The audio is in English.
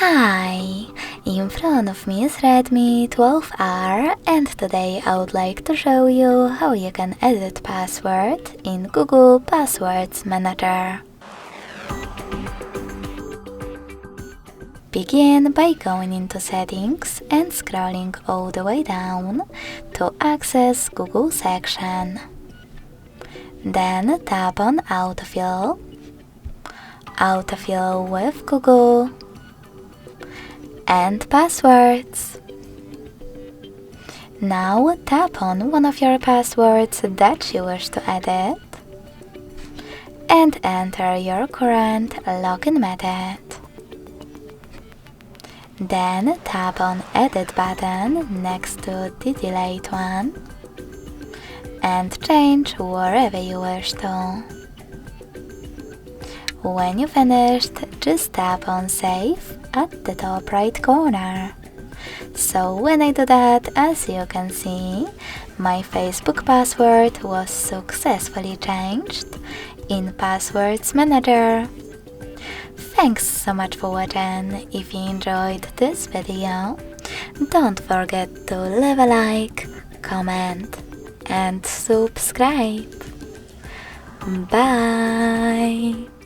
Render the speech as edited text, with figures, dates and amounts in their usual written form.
Hi! In front of me is Redmi 12R and today I would like to show you how you can edit password in Google Passwords Manager. Begin by going into Settings and scrolling all the way down to access Google section. Then tap on Autofill, Autofill with Google, and Passwords. Now tap on one of your passwords that you wish to edit and enter your current login method. Then tap on Edit button next to the delete one and change wherever you wish to. When you finished, just tap on Save at the top right corner. So when I do that, as you can see, my Facebook password was successfully changed in Passwords Manager. Thanks so much for watching. If you enjoyed this video, don't forget to leave a like, comment and subscribe. Bye!